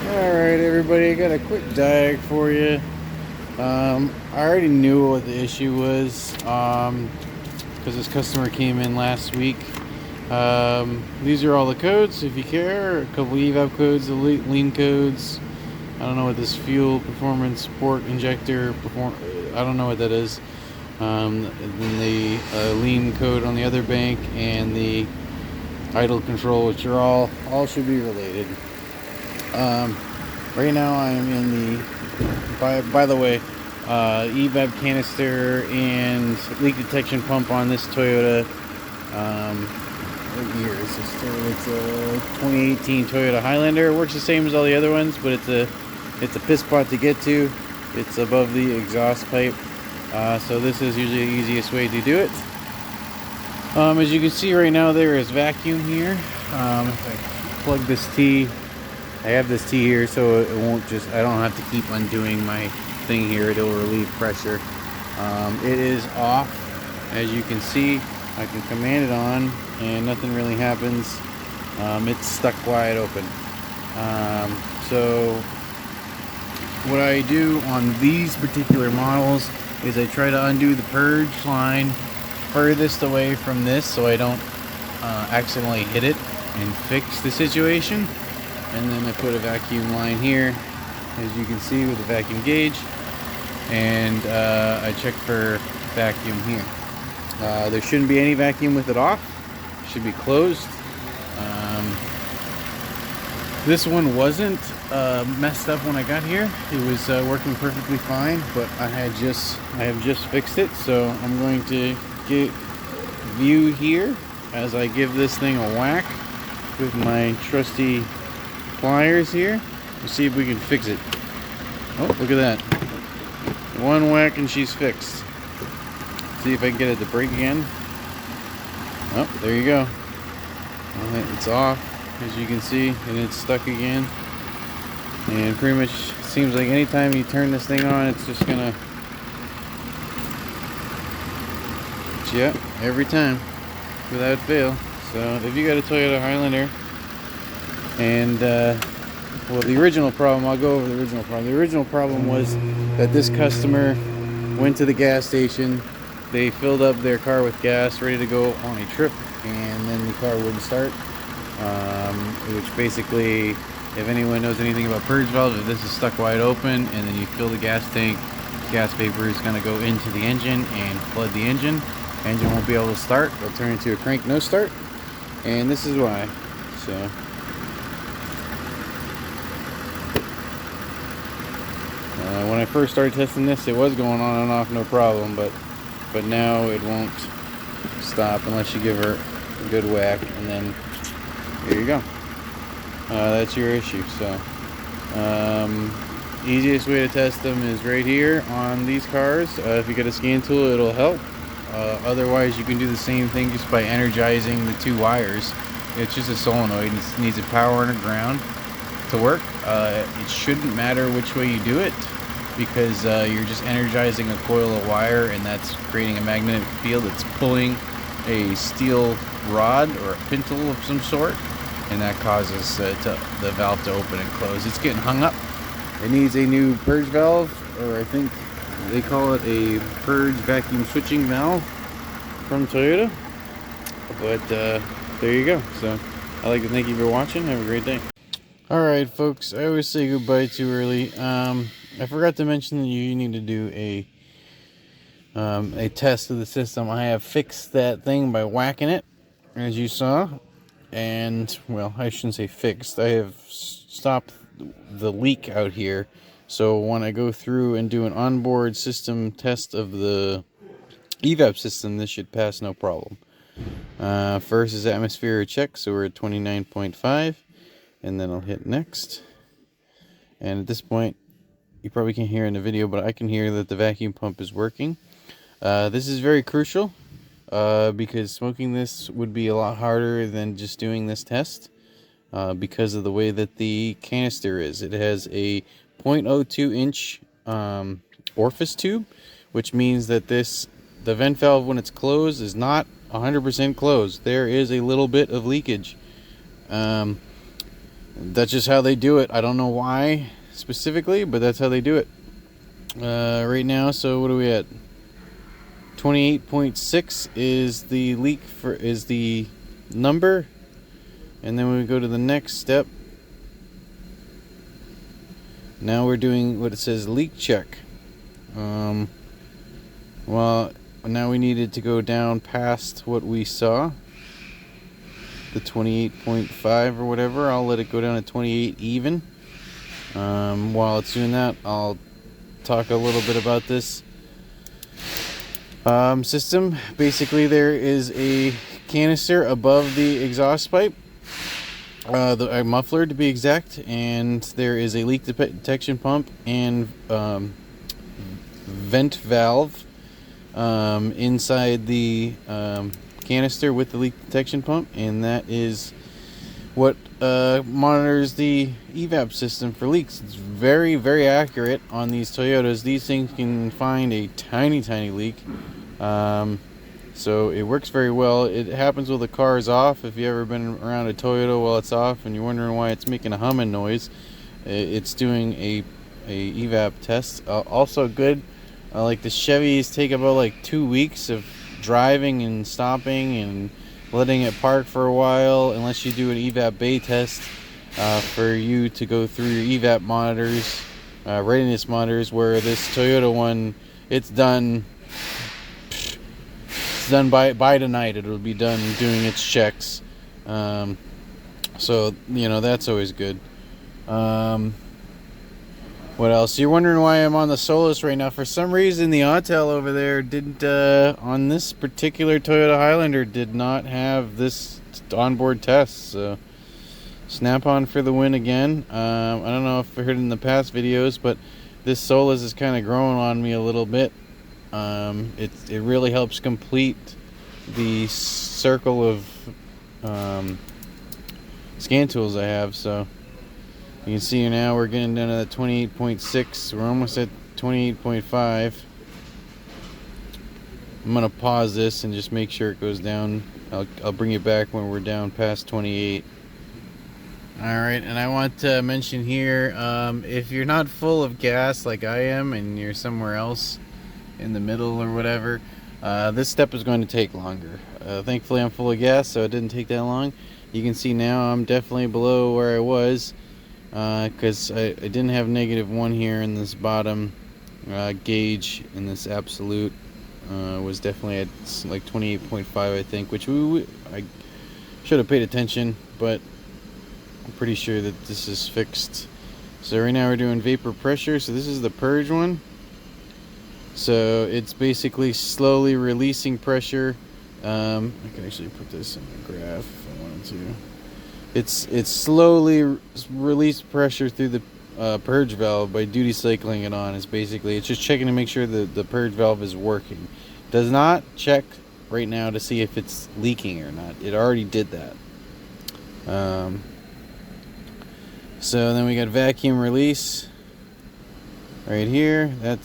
Alright everybody, I got a quick diag for you. I already knew what the issue was because this customer came in last week. These are all the codes if you care. A couple evap codes, the lean codes. I don't know what this fuel performance port injector I don't know what that is. And then the lean code on the other bank and the idle control, which are all should be related. Right now I'm in the, by the way, evap canister and leak detection pump on this Toyota. What year is this? It's a 2018 Toyota Highlander. It works the same as all the other ones, but it's a piss pot to get to. It's above the exhaust pipe, so this is usually the easiest way to do it. As you can see right now, there is vacuum here. If I plug this T, I have this T here, so it won't just, I don't have to keep undoing my thing here. It'll relieve pressure. It is off. As you can see, I can command it on and nothing really happens. It's stuck wide open. So what I do on these particular models is I try to undo the purge line furthest away from this so I don't accidentally hit it and fix the situation. And then I put a vacuum line here, as you can see, with a vacuum gauge, and I check for vacuum here. There shouldn't be any vacuum with it off. It should be closed. This one wasn't messed up when I got here. It was working perfectly fine, but I have just fixed it. So I'm going to get view here as I give this thing a whack with my trusty pliers here. We'll see if we can fix it. Oh, look at that. One whack and she's fixed. See if I can get it to break again. Oh, there you go. It's off, as you can see, and it's stuck again. And pretty much seems like anytime you turn this thing on, it's just gonna, yeah, every time, without fail. So if you got a Toyota Highlander, and well, the original problem, I'll go over the original problem. The original problem was that this customer went to the gas station, they filled up their car with gas, ready to go on a trip, and then the car wouldn't start. Which basically, if anyone knows anything about purge valves, if this is stuck wide open and then you fill the gas tank, gas vapor is going to go into the engine and flood the engine. Engine won't be able to start. It'll turn into a crank no start, and this is why. So when I first started testing this, it was going on and off no problem, but now it won't stop unless you give her a good whack, and then here you go. That's your issue. So easiest way to test them is right here on these cars. If you get a scan tool, it'll help. Otherwise, you can do the same thing just by energizing the two wires. It's just a solenoid and it needs a power and a ground to work. It shouldn't matter which way you do it, because you're just energizing a coil of wire, and that's creating a magnetic field that's pulling a steel rod or a pintle of some sort, and that causes the valve to open and close. It's getting hung up. It needs a new purge valve, or I think they call it a purge vacuum switching valve from Toyota. But there you go. So I'd like to thank you for watching. Have a great day. Alright folks, I always say goodbye too early. I forgot to mention that you need to do a test of the system. I have fixed that thing by whacking it, as you saw. And, well, I shouldn't say fixed. I have stopped the leak out here. So when I go through and do an onboard system test of the evap system, this should pass no problem. First is atmosphere check, so we're at 29.5. And then I'll hit next. And at this point, you probably can't hear in the video, but I can hear that the vacuum pump is working. This is very crucial because smoking this would be a lot harder than just doing this test because of the way that the canister is. It has a 0.02 inch orifice tube, which means that the vent valve, when it's closed, is not 100% closed. There is a little bit of leakage. That's just how they do it. I don't know why specifically, but that's how they do it right now. So what are we at? 28.6 is the leak is the number, and then when we go to the next step, now we're doing what it says leak check. Well, now we needed to go down past what we saw, the 28.5 or whatever. I'll let it go down to 28 even. While it's doing that, I'll talk a little bit about this system. Basically, there is a canister above the exhaust pipe, the muffler to be exact, and there is a leak detection pump and vent valve inside the canister with the leak detection pump, and that is what monitors the evap system for leaks. It's very, very accurate on these Toyotas. These things can find a tiny leak, so it works very well. It happens while the car is off. If you've ever been around a Toyota while it's off and you're wondering why it's making a humming noise, it's doing a evap test. Also good, like the Chevys take about like 2 weeks of driving and stopping and letting it park for a while, unless you do an evap bay test, for you to go through your evap monitors, readiness monitors, where this Toyota one, it's done by tonight. It'll be done doing its checks. So, you know, that's always good. What else? You're wondering why I'm on the Solus right now. For some reason, the Autel over there didn't, on this particular Toyota Highlander, did not have this onboard test. So, Snap-on for the win again. I don't know if I heard it in the past videos, but this Solus is kind of growing on me a little bit. It really helps complete the circle of scan tools I have. So you can see here now we're getting down to that 28.6. We're almost at 28.5. I'm gonna pause this and just make sure it goes down. I'll bring you back when we're down past 28. Alright, and I want to mention here, if you're not full of gas like I am and you're somewhere else in the middle or whatever, this step is going to take longer. Thankfully I'm full of gas, so it didn't take that long. You can see now I'm definitely below where I was, because I didn't have -1 here in this bottom gauge, in this absolute was definitely at like 28.5, I think, which I should have paid attention, but I'm pretty sure that this is fixed. So right now we're doing vapor pressure. So this is the purge one. So it's basically slowly releasing pressure. I can actually put this in the graph if I wanted to. It's slowly release pressure through the purge valve by duty cycling it on. It's just checking to make sure that the purge valve is working. Does not check right now to see if it's leaking or not. It already did that. So then we got vacuum release right here. I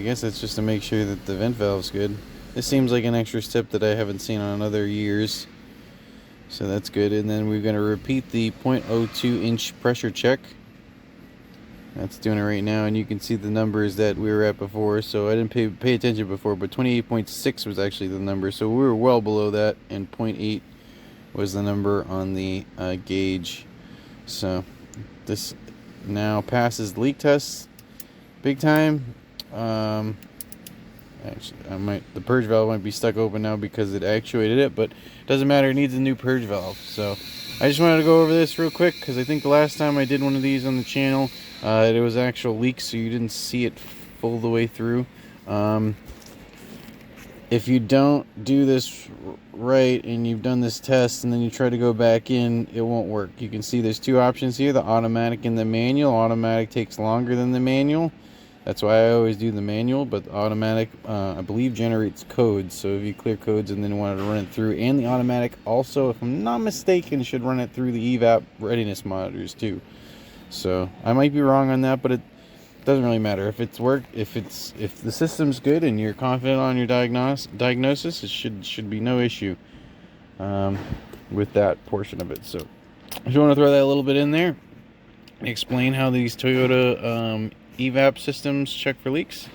guess that's just to make sure that the vent valve's good. This seems like an extra step that I haven't seen on other years, so that's good. And then we're going to repeat the 0.02 inch pressure check. That's doing it right now, and you can see the numbers that we were at before. So I didn't pay attention before, but 28.6 was actually the number, so we were well below that, and 0.8 was the number on the gauge. So this now passes the leak test big time. Actually, the purge valve might be stuck open now because it actuated it, but it doesn't matter. It needs a new purge valve. So I just wanted to go over this real quick because I think the last time I did one of these on the channel, it was actual leak, so you didn't see it full the way through. If you don't do this right and you've done this test and then you try to go back in, it won't work. You can see there's two options here, the automatic and the manual. Automatic takes longer than the manual. That's why I always do the manual, but the automatic, I believe, generates codes. So if you clear codes and then want to run it through, and the automatic also, if I'm not mistaken, should run it through the evap readiness monitors too. So I might be wrong on that, but it doesn't really matter. If the system's good and you're confident on your diagnosis, it should be no issue with that portion of it. So I just want to throw that a little bit in there. explain how these Toyota evap systems check for leaks.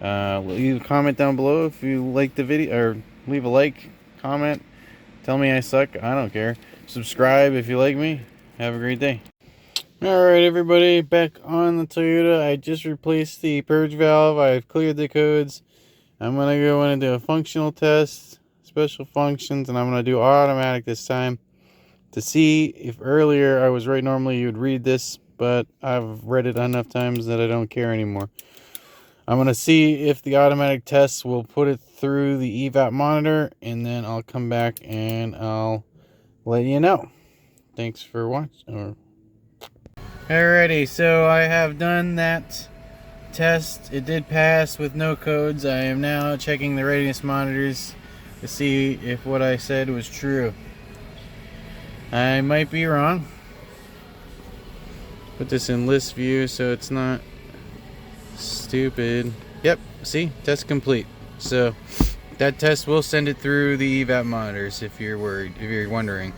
Leave a comment down below if you like the video, or leave a like, comment, tell me I suck, I don't care. Subscribe if you like me. Have a great day. Alright everybody, back on the Toyota. I just replaced the purge valve. I've cleared the codes. I'm going to go in and do a functional test, special functions, and I'm going to do automatic this time to see if earlier I was right. Normally you would read this, but I've read it enough times that I don't care anymore. I'm going to see if the automatic test will put it through the evap monitor, and then I'll come back and I'll let you know. Thanks for watching. Alrighty, so I have done that test. It did pass with no codes. I am now checking the readiness monitors to see if what I said was true. I might be wrong. Put this in list view so it's not stupid. Yep, see, test complete. So that test will send it through the evap monitors if you're worried, if you're wondering.